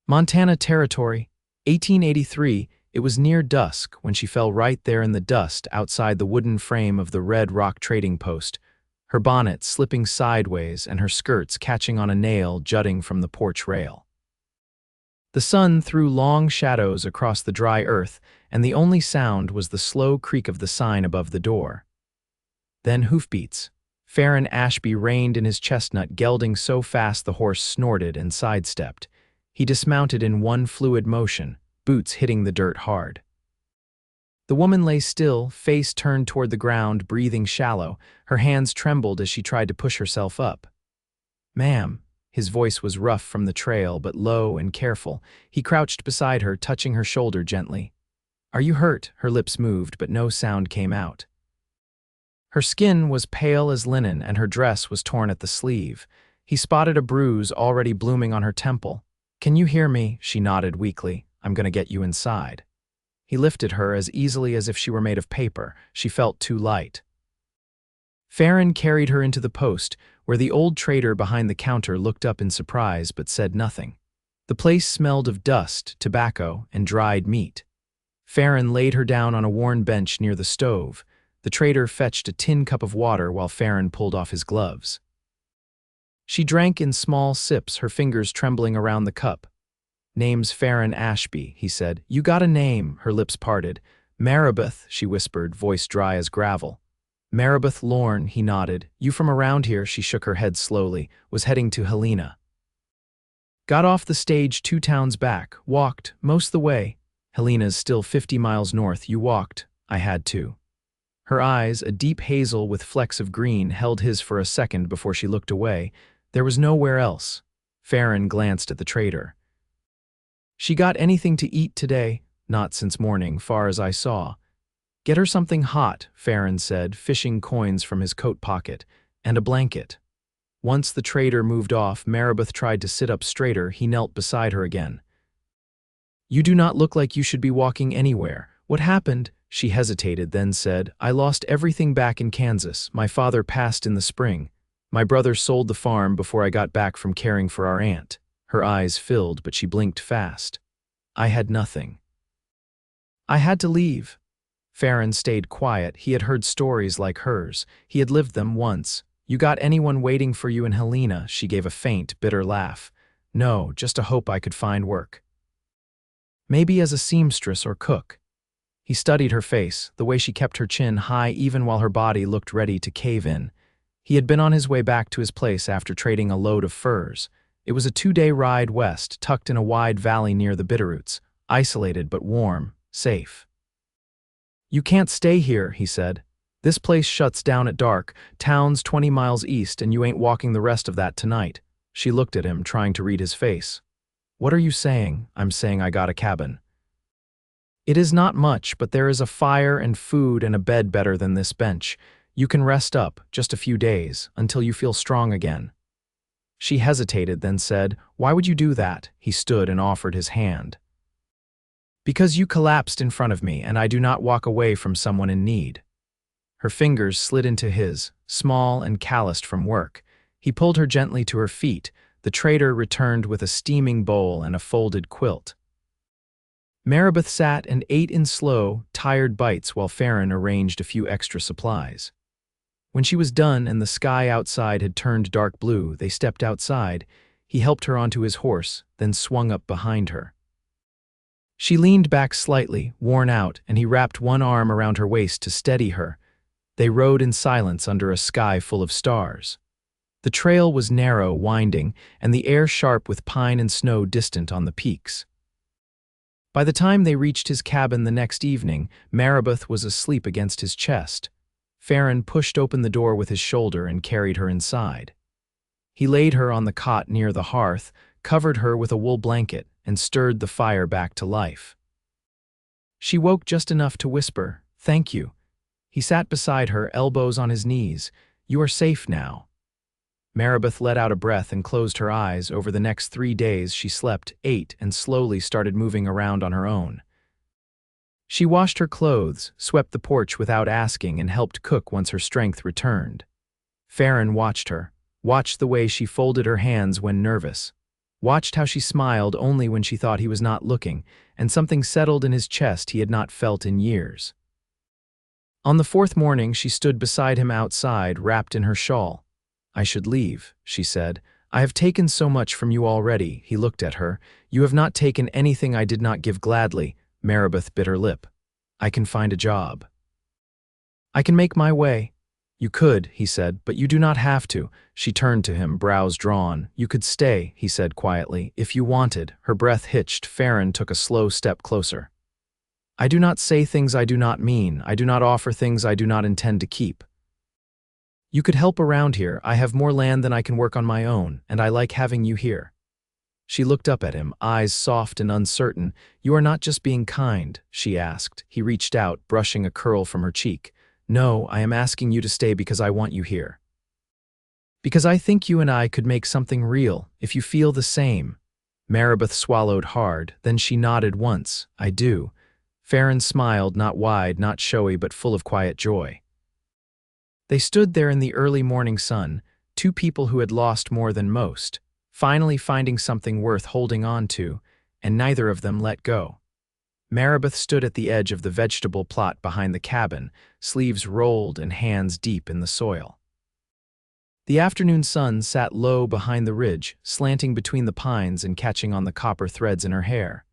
Montana Territory, 1883. It was near dusk when she fell right there in the dust outside the wooden frame of the Red Rock trading post, her bonnet slipping sideways and her skirts catching on a nail jutting from the porch rail. The sun threw long shadows across the dry earth, and the only sound was the slow creak of the sign above the door. Then hoofbeats. Faron Ashby reined in his chestnut, gelding so fast the horse snorted and sidestepped. He dismounted in one fluid motion, boots hitting the dirt hard. The woman lay still, face turned toward the ground, breathing shallow. Her hands trembled as she tried to push herself up. "Ma'am." His voice was rough from the trail, but low and careful. He crouched beside her, touching her shoulder gently. "Are you hurt?" Her lips moved, but no sound came out. Her skin was pale as linen, and her dress was torn at the sleeve. He spotted a bruise already blooming on her temple. "Can you hear me?" She nodded weakly. "I'm going to get you inside." He lifted her as easily as if she were made of paper. She felt too light. Faron carried her into the post, where the old trader behind the counter looked up in surprise but said nothing. The place smelled of dust, tobacco, and dried meat. Faron laid her down on a worn bench near the stove. The trader fetched a tin cup of water while Faron pulled off his gloves. She drank in small sips, her fingers trembling around the cup. "Name's Faron Ashby," he said. "You got a name," her lips parted. "Marabeth," she whispered, voice dry as gravel. "Marabeth Lorne," he nodded. "You from around here?" She shook her head slowly, was heading to Helena. "Got off the stage 2 towns back, walked, most the way. Helena's still 50 miles north. You walked." "I had to." Her eyes, a deep hazel with flecks of green, held his for a second before she looked away. There was nowhere else. Faron glanced at the trader. "She got anything to eat today?" "Not since morning, far as I saw." "Get her something hot," Faron said, fishing coins from his coat pocket, "and a blanket." Once the trader moved off, Marabeth tried to sit up straighter. He knelt beside her again. "You do not look like you should be walking anywhere. What happened?" She hesitated, then said, "I lost everything back in Kansas. My father passed in the spring. My brother sold the farm before I got back from caring for our aunt." Her eyes filled, but she blinked fast. "I had nothing. I had to leave." Faron stayed quiet. He had heard stories like hers. He had lived them once. "You got anyone waiting for you in Helena?" She gave a faint, bitter laugh. "No, just a hope I could find work. Maybe as a seamstress or cook." He studied her face, the way she kept her chin high even while her body looked ready to cave in. He had been on his way back to his place after trading a load of furs. It was a 2-day ride west, tucked in a wide valley near the Bitterroots, isolated but warm, safe. "You can't stay here," he said. "This place shuts down at dark. Town's 20 miles east, and you ain't walking the rest of that tonight." She looked at him, trying to read his face. "What are you saying?" "I'm saying I got a cabin. It is not much, but there is a fire and food and a bed better than this bench. You can rest up, just a few days, until you feel strong again." She hesitated, then said, "Why would you do that?" He stood and offered his hand. "Because you collapsed in front of me, and I do not walk away from someone in need." Her fingers slid into his, small and calloused from work. He pulled her gently to her feet. The trader returned with a steaming bowl and a folded quilt. Marabeth sat and ate in slow, tired bites while Faron arranged a few extra supplies. When she was done and the sky outside had turned dark blue, they stepped outside. He helped her onto his horse, then swung up behind her. She leaned back slightly, worn out, and he wrapped one arm around her waist to steady her. They rode in silence under a sky full of stars. The trail was narrow, winding, and the air sharp with pine and snow distant on the peaks. By the time they reached his cabin the next evening, Marabeth was asleep against his chest. Faron pushed open the door with his shoulder and carried her inside. He laid her on the cot near the hearth, covered her with a wool blanket, and stirred the fire back to life. She woke just enough to whisper, "Thank you." He sat beside her, elbows on his knees. "You are safe now." Marabeth let out a breath and closed her eyes. Over the next 3 days she slept, ate, and slowly started moving around on her own. She washed her clothes, swept the porch without asking, and helped cook once her strength returned. Faron watched her, watched the way she folded her hands when nervous. watched how she smiled only when she thought he was not looking, and something settled in his chest he had not felt in years. On the fourth morning, she stood beside him outside, wrapped in her shawl. "I should leave," she said. "I have taken so much from you already." He looked at her. "You have not taken anything I did not give gladly." Marabeth bit her lip. "I can find a job. I can make my way." "You could," he said, "but you do not have to." She turned to him, brows drawn. "You could stay," he said quietly, "if you wanted." Her breath hitched. Faron took a slow step closer. "I do not say things I do not mean. I do not offer things I do not intend to keep. You could help around here. I have more land than I can work on my own, and I like having you here." She looked up at him, eyes soft and uncertain. "You are not just being kind?" she asked. He reached out, brushing a curl from her cheek. "No, I am asking you to stay because I want you here. Because I think you and I could make something real, if you feel the same." Marabeth swallowed hard, then she nodded once. "I do." Faron smiled, not wide, not showy, but full of quiet joy. They stood there in the early morning sun, two people who had lost more than most, finally finding something worth holding on to, and neither of them let go. Marabeth stood at the edge of the vegetable plot behind the cabin, sleeves rolled and hands deep in the soil. The afternoon sun sat low behind the ridge, slanting between the pines and catching on the copper threads in her hair.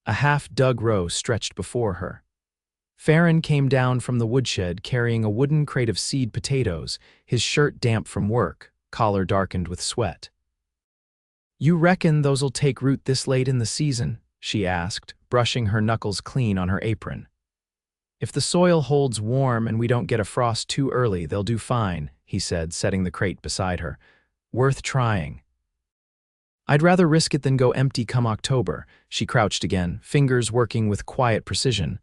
A half-dug row stretched before her. Faron came down from the woodshed carrying a wooden crate of seed potatoes, his shirt damp from work, collar darkened with sweat. "You reckon those'll take root this late in the season?" she asked, brushing her knuckles clean on her apron. "If the soil holds warm and we don't get a frost too early, they'll do fine," he said, setting the crate beside her. "Worth trying." "I'd rather risk it than go empty come October." She crouched again, fingers working with quiet precision.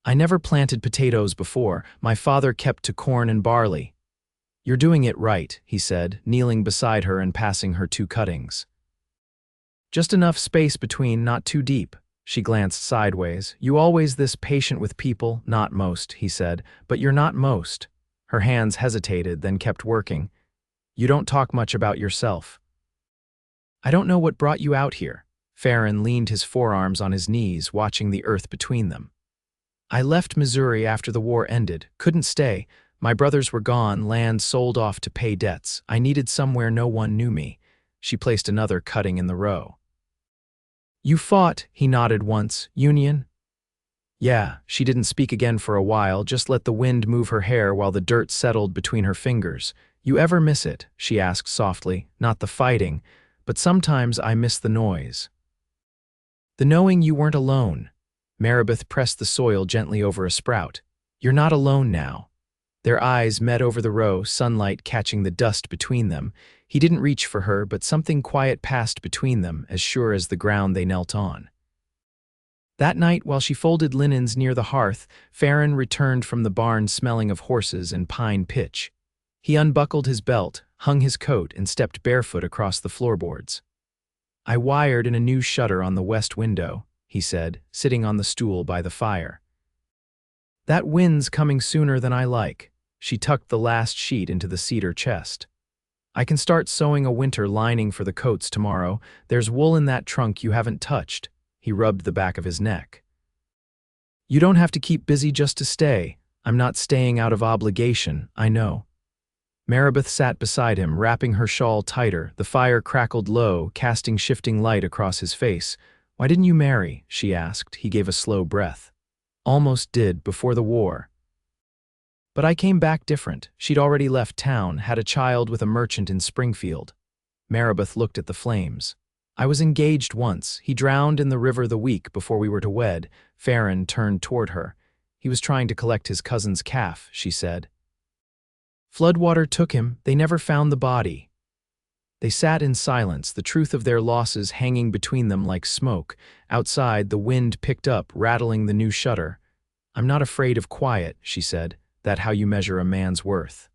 "I never planted potatoes before. My father kept to corn and barley." "You're doing it right," he said, kneeling beside her and passing her 2 cuttings. "Just enough space between, not too deep." She glanced sideways. "You always this patient with people?" "Not most," he said. "But you're not most." Her hands hesitated, then kept working. "You don't talk much about yourself." "I don't know what brought you out here." Faron leaned his forearms on his knees, watching the earth between them. "I left Missouri after the war ended. Couldn't stay. My brothers were gone, land sold off to pay debts. I needed somewhere no one knew me." She placed another cutting in the row. "You fought," he nodded once. "Union?" "Yeah." She didn't speak again for a while, just let the wind move her hair while the dirt settled between her fingers. "You ever miss it?" she asked softly. "Not the fighting, but sometimes I miss the noise. The knowing you weren't alone." Marabeth pressed the soil gently over a sprout. "You're not alone now." Their eyes met over the row, sunlight catching the dust between them. He didn't reach for her, but something quiet passed between them, as sure as the ground they knelt on. That night, while she folded linens near the hearth, Faron returned from the barn smelling of horses and pine pitch. He unbuckled his belt, hung his coat, and stepped barefoot across the floorboards. "I wired in a new shutter on the west window," he said, sitting on the stool by the fire. "That wind's coming sooner than I like." She tucked the last sheet into the cedar chest. "I can start sewing a winter lining for the coats tomorrow. There's wool in that trunk you haven't touched." He rubbed the back of his neck. "You don't have to keep busy just to stay. I'm not staying out of obligation, I know." Marabeth sat beside him, wrapping her shawl tighter. The fire crackled low, casting shifting light across his face. "Why didn't you marry?" she asked. He gave a slow breath. "Almost did, before the war. But I came back different." She'd already left town, had a child with a merchant in Springfield. Marabeth looked at the flames. "I was engaged once. He drowned in the river the week before we were to wed." Faron turned toward her. "He was trying to collect his cousin's calf," she said. "Floodwater took him. They never found the body." They sat in silence, the truth of their losses hanging between them like smoke. Outside, the wind picked up, rattling the new shutter. "I'm not afraid of quiet," she said. "That how you measure a man's worth?"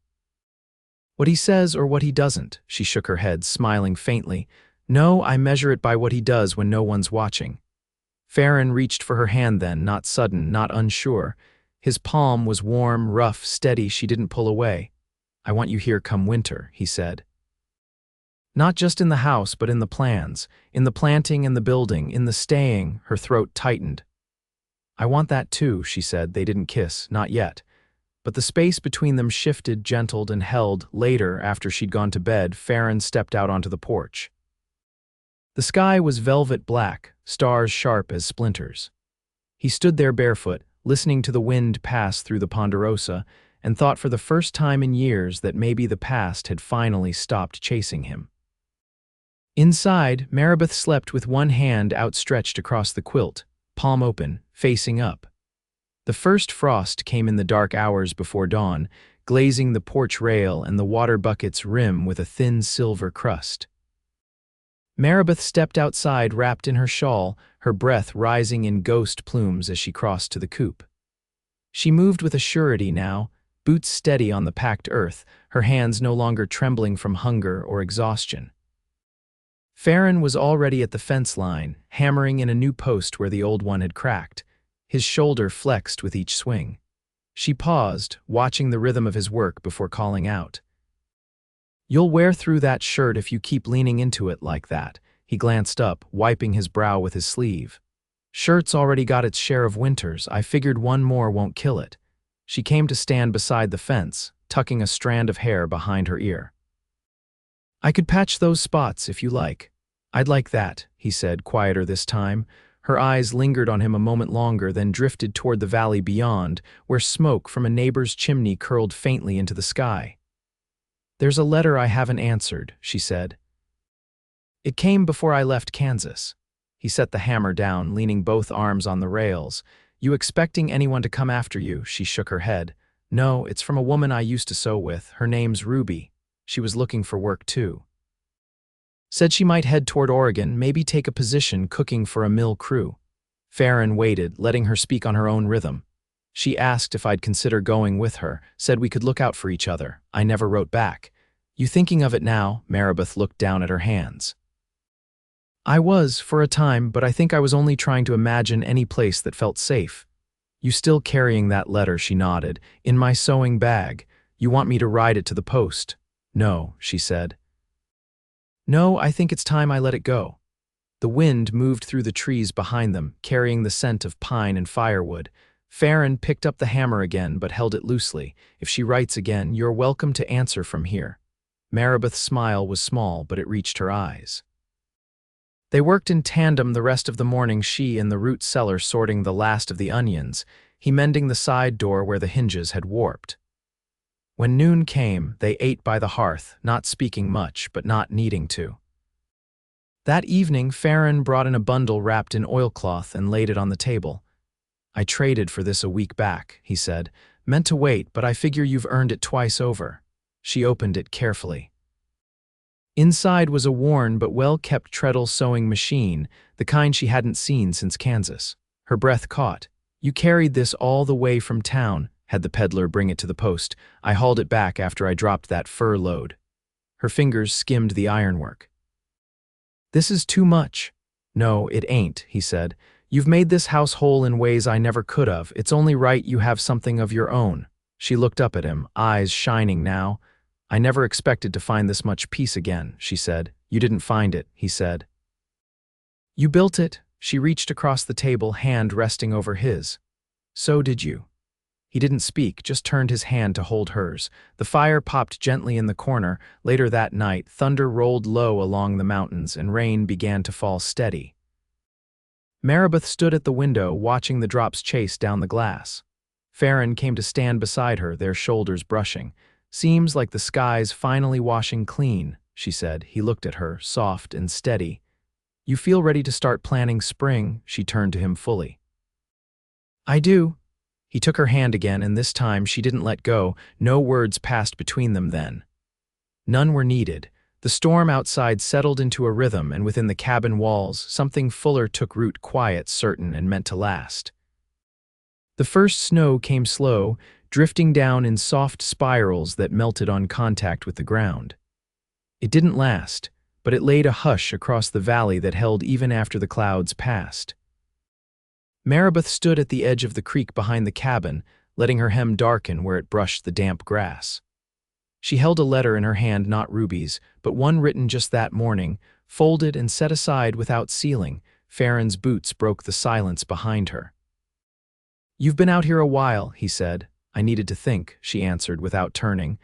"What he says or what he doesn't?" She shook her head, smiling faintly. "No, I measure it by what he does when no one's watching." Faron reached for her hand then, not sudden, not unsure. His palm was warm, rough, steady. She didn't pull away. "I want you here come winter," he said. Not just in the house, but in the plans, in the planting and the building, in the staying. Her throat tightened. I want that too, she said. They didn't kiss, not yet. But the space between them shifted, gentled, and held. Later, after she'd gone to bed, Faron stepped out onto the porch. The sky was velvet black, stars sharp as splinters. He stood there barefoot, listening to the wind pass through the ponderosa, and thought for the first time in years that maybe the past had finally stopped chasing him. Inside, Marabeth slept with one hand outstretched across the quilt, palm open, facing up. The first frost came in the dark hours before dawn, glazing the porch rail and the water bucket's rim with a thin silver crust. Marabeth stepped outside wrapped in her shawl, her breath rising in ghost plumes as she crossed to the coop. She moved with a surety now, boots steady on the packed earth, her hands no longer trembling from hunger or exhaustion. Faron was already at the fence line, hammering in a new post where the old one had cracked. His shoulder flexed with each swing. She paused, watching the rhythm of his work before calling out. "You'll wear through that shirt if you keep leaning into it like that." He glanced up, wiping his brow with his sleeve. "Shirt's already got its share of winters. I figured one more won't kill it." She came to stand beside the fence, tucking a strand of hair behind her ear. "I could patch those spots if you like." "I'd like that," he said, quieter this time. Her eyes lingered on him a moment longer, then drifted toward the valley beyond, where smoke from a neighbor's chimney curled faintly into the sky. "There's a letter I haven't answered," she said. "It came before I left Kansas." He set the hammer down, leaning both arms on the rails. "You expecting anyone to come after you?" She shook her head. "No, it's from a woman I used to sew with. Her name's Ruby. She was looking for work too. Said she might head toward Oregon, maybe take a position cooking for a mill crew." Faron waited, letting her speak on her own rhythm. "She asked if I'd consider going with her, said we could look out for each other. I never wrote back." "You thinking of it now?" Marabeth looked down at her hands. "I was, for a time, but I think I was only trying to imagine any place that felt safe." "You still carrying that letter?" She nodded. "In my sewing bag. You want me to ride it to the post?" "No," she said. "No, I think it's time I let it go." The wind moved through the trees behind them, carrying the scent of pine and firewood. Faron picked up the hammer again, but held it loosely. "If she writes again, you're welcome to answer from here." Marabeth's smile was small, but it reached her eyes. They worked in tandem the rest of the morning, she in the root cellar sorting the last of the onions, he mending the side door where the hinges had warped. When noon came, they ate by the hearth, not speaking much, but not needing to. That evening, Faron brought in a bundle wrapped in oilcloth and laid it on the table. "I traded for this a week back," he said. "Meant to wait, but I figure you've earned it twice over." She opened it carefully. Inside was a worn but well-kept treadle sewing machine, the kind she hadn't seen since Kansas. Her breath caught. "You carried this all the way from town," had the peddler bring it to the post. "I hauled it back after I dropped that fur load." Her fingers skimmed the ironwork. "This is too much." "No, it ain't," he said. "You've made this house whole in ways I never could have. It's only right you have something of your own." She looked up at him, eyes shining now. "I never expected to find this much peace again," she said. "You didn't find it," he said. "You built it." She reached across the table, hand resting over his. "So did you." He didn't speak, just turned his hand to hold hers. The fire popped gently in the corner. Later that night, thunder rolled low along the mountains and rain began to fall steady. Marabeth stood at the window, watching the drops chase down the glass. Faron came to stand beside her, their shoulders brushing. "Seems like the sky's finally washing clean," she said. He looked at her, soft and steady. "You feel ready to start planning spring?" She turned to him fully. "I do." He took her hand again, and this time she didn't let go. No words passed between them then. None were needed. The storm outside settled into a rhythm, and within the cabin walls, something fuller took root, quiet, certain, and meant to last. The first snow came slow, drifting down in soft spirals that melted on contact with the ground. It didn't last, but it laid a hush across the valley that held even after the clouds passed. Marabeth stood at the edge of the creek behind the cabin, letting her hem darken where it brushed the damp grass. She held a letter in her hand, not Ruby's, but one written just that morning, folded and set aside without sealing. Faron's boots broke the silence behind her. "You've been out here a while," he said. "I needed to think," she answered without turning.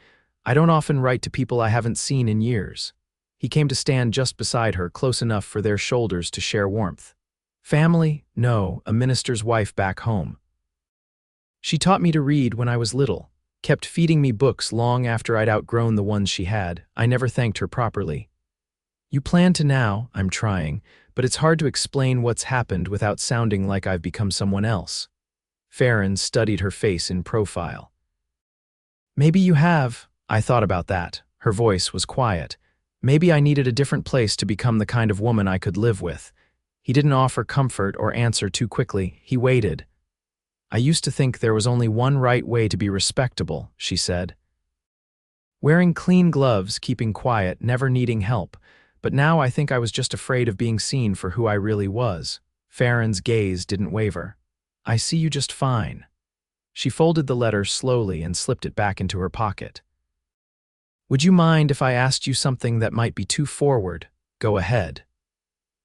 "I don't often write to people I haven't seen in years." He came to stand just beside her, close enough for their shoulders to share warmth. "Family? No, a minister's wife back home. She taught me to read when I was little, kept feeding me books long after I'd outgrown the ones she had. I never thanked her properly. You plan to now, I'm trying, but it's hard to explain what's happened without sounding like I've become someone else." Faron studied her face in profile. "Maybe you have. I thought about that." Her voice was quiet. "Maybe I needed a different place to become the kind of woman I could live with." He didn't offer comfort or answer too quickly. He waited. "I used to think there was only one right way to be respectable," she said. "Wearing clean gloves, keeping quiet, never needing help. But now I think I was just afraid of being seen for who I really was." Faron's gaze didn't waver. "I see you just fine." She folded the letter slowly and slipped it back into her pocket. "Would you mind if I asked you something that might be too forward?" "Go ahead."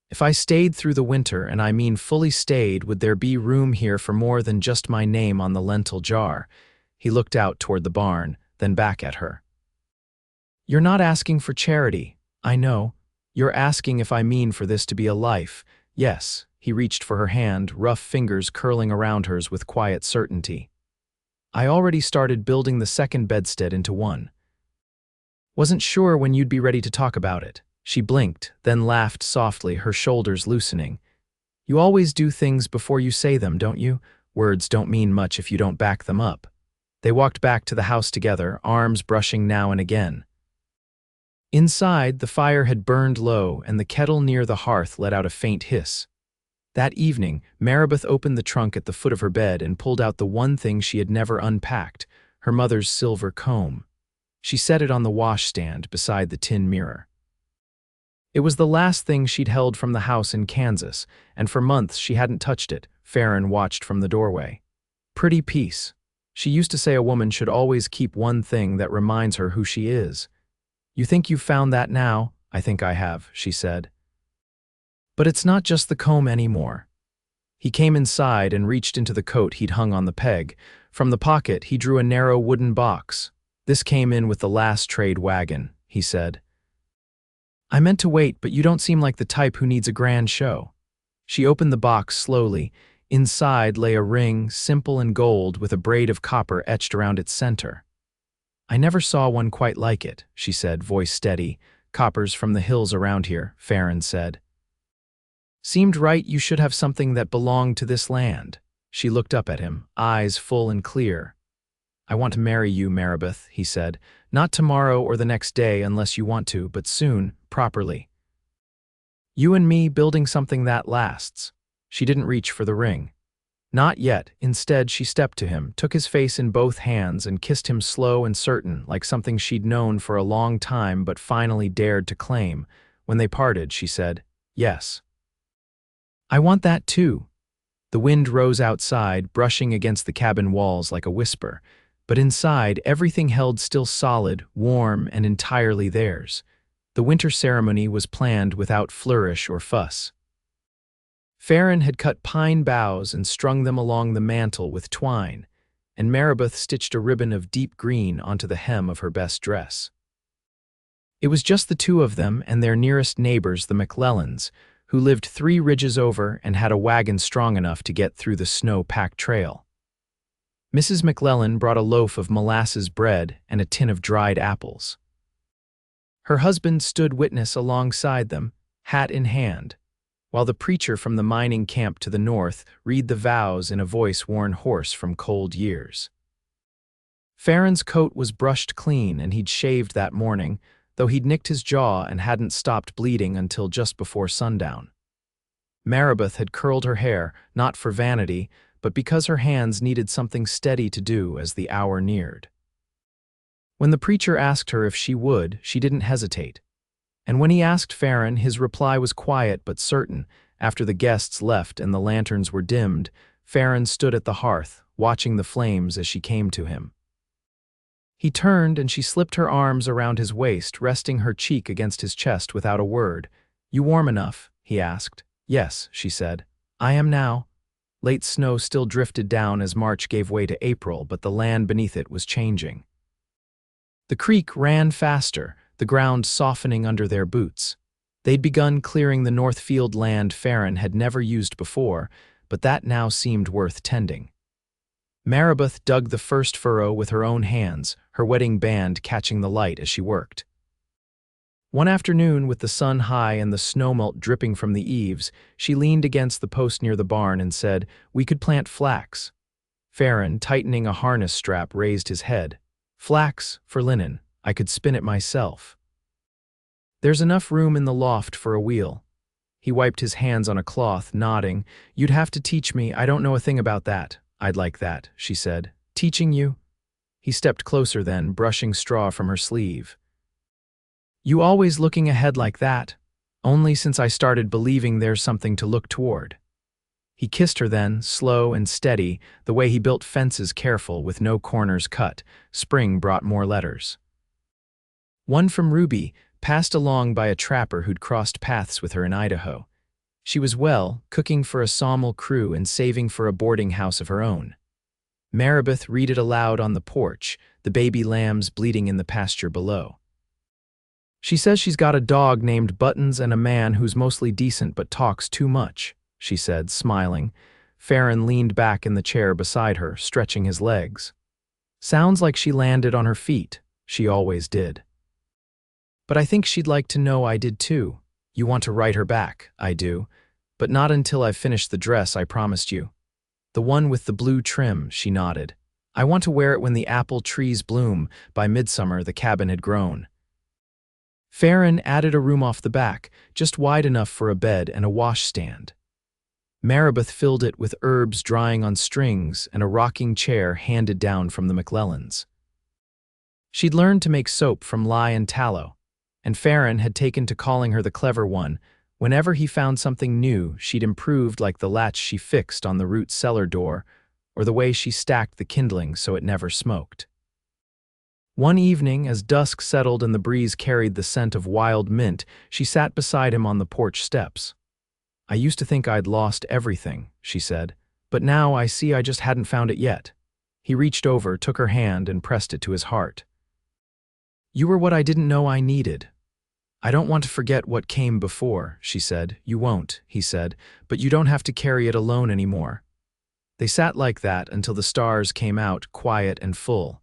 "If I stayed through the winter, and I mean fully stayed, would there be room here for more than just my name on the lentil jar?" He looked out toward the barn, then back at her. "You're not asking for charity, I know. You're asking if I mean for this to be a life." "Yes." He reached for her hand, rough fingers curling around hers with quiet certainty. "I already started building the second bedstead into one. Wasn't sure when you'd be ready to talk about it." She blinked, then laughed softly, her shoulders loosening. "You always do things before you say them, don't you? Words don't mean much if you don't back them up." They walked back to the house together, arms brushing now and again. Inside, the fire had burned low, and the kettle near the hearth let out a faint hiss. That evening, Marabeth opened the trunk at the foot of her bed and pulled out the one thing she had never unpacked, her mother's silver comb. She set it on the washstand beside the tin mirror. It was the last thing she'd held from the house in Kansas, and for months she hadn't touched it. Faron watched from the doorway. "Pretty piece. She used to say a woman should always keep one thing that reminds her who she is. You think you've found that now?" "I think I have," she said. "But it's not just the comb anymore." He came inside and reached into the coat he'd hung on the peg. From the pocket, he drew a narrow wooden box. "This came in with the last trade wagon," he said. "I meant to wait, but you don't seem like the type who needs a grand show." She opened the box slowly. Inside lay a ring, simple and gold, with a braid of copper etched around its center. "I never saw one quite like it," she said, voice steady. "Coppers from the hills around here," Faron said. "Seemed right you should have something that belonged to this land." She looked up at him, eyes full and clear. "I want to marry you, Marabeth," he said. "Not tomorrow or the next day unless you want to, but soon, properly. You and me building something that lasts." She didn't reach for the ring. Not yet. Instead, she stepped to him, took his face in both hands, and kissed him slow and certain, like something she'd known for a long time but finally dared to claim. When they parted, she said, "Yes. I want that too." The wind rose outside, brushing against the cabin walls like a whisper. But inside, everything held still solid, warm, and entirely theirs. The winter ceremony was planned without flourish or fuss. Faron had cut pine boughs and strung them along the mantel with twine, and Marabeth stitched a ribbon of deep green onto the hem of her best dress. It was just the two of them and their nearest neighbors, the McClellans, who lived 3 ridges over and had a wagon strong enough to get through the snow-packed trail. Mrs. McClellan brought a loaf of molasses bread and a tin of dried apples. Her husband stood witness alongside them, hat in hand, while the preacher from the mining camp to the north read the vows in a voice worn hoarse from cold years. Faron's coat was brushed clean, and he'd shaved that morning, though he'd nicked his jaw and hadn't stopped bleeding until just before sundown. Marabeth had curled her hair, not for vanity, but because her hands needed something steady to do as the hour neared. When the preacher asked her if she would, she didn't hesitate. And when he asked Faron, his reply was quiet but certain. After the guests left and the lanterns were dimmed, Faron stood at the hearth, watching the flames as she came to him. He turned and she slipped her arms around his waist, resting her cheek against his chest without a word. "You warm enough?" he asked. "Yes," she said. "I am now." Late snow still drifted down as March gave way to April, but the land beneath it was changing. The creek ran faster, the ground softening under their boots. They'd begun clearing the Northfield land Faron had never used before, but that now seemed worth tending. Marabeth dug the first furrow with her own hands, her wedding band catching the light as she worked. One afternoon, with the sun high and the snowmelt dripping from the eaves, she leaned against the post near the barn and said, "We could plant flax." Faron, tightening a harness strap, raised his head. "Flax for linen. I could spin it myself." "There's enough room in the loft for a wheel." He wiped his hands on a cloth, nodding. "You'd have to teach me. I don't know a thing about that." "I'd like that," she said. "Teaching you?" He stepped closer then, brushing straw from her sleeve. "You always looking ahead like that?" "Only since I started believing there's something to look toward." He kissed her then, slow and steady, the way he built fences, careful, with no corners cut. Spring brought more letters. One from Ruby, passed along by a trapper who'd crossed paths with her in Idaho. She was well, cooking for a sawmill crew and saving for a boarding house of her own. Marabeth read it aloud on the porch, the baby lambs bleating in the pasture below. "She says she's got a dog named Buttons and a man who's mostly decent but talks too much," she said, smiling. Faron leaned back in the chair beside her, stretching his legs. "Sounds like she landed on her feet." "She always did." "But I think she'd like to know I did too." "You want to write her back?" "I do. But not until I've finished the dress I promised you." "The one with the blue trim," she nodded. "I want to wear it when the apple trees bloom." By midsummer the cabin had grown. Faron added a room off the back, just wide enough for a bed and a washstand. Marabeth filled it with herbs drying on strings and a rocking chair handed down from the McClellans. She'd learned to make soap from lye and tallow, and Faron had taken to calling her the clever one. Whenever he found something new, she'd improved, like the latch she fixed on the root cellar door, or the way she stacked the kindling so it never smoked. One evening, as dusk settled and the breeze carried the scent of wild mint, she sat beside him on the porch steps. "I used to think I'd lost everything," she said, "but now I see I just hadn't found it yet." He reached over, took her hand, and pressed it to his heart. "You were what I didn't know I needed." "I don't want to forget what came before," she said. "You won't," he said, "but you don't have to carry it alone anymore." They sat like that until the stars came out, quiet and full.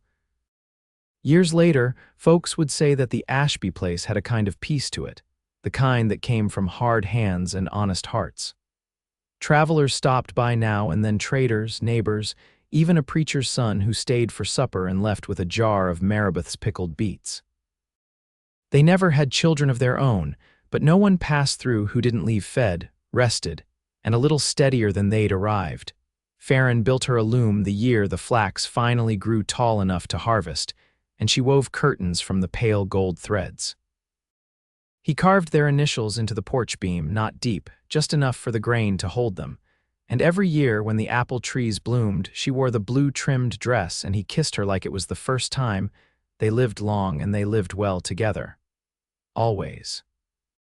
Years later, folks would say that the Ashby place had a kind of peace to it, the kind that came from hard hands and honest hearts. Travelers stopped by now and then, traders, neighbors, even a preacher's son who stayed for supper and left with a jar of Marabeth's pickled beets. They never had children of their own, but no one passed through who didn't leave fed, rested, and a little steadier than they'd arrived. Faron built her a loom the year the flax finally grew tall enough to harvest, and she wove curtains from the pale gold threads. He carved their initials into the porch beam, not deep, just enough for the grain to hold them. And every year when the apple trees bloomed, she wore the blue-trimmed dress, and he kissed her like it was the first time. They lived long and they lived well together. Always.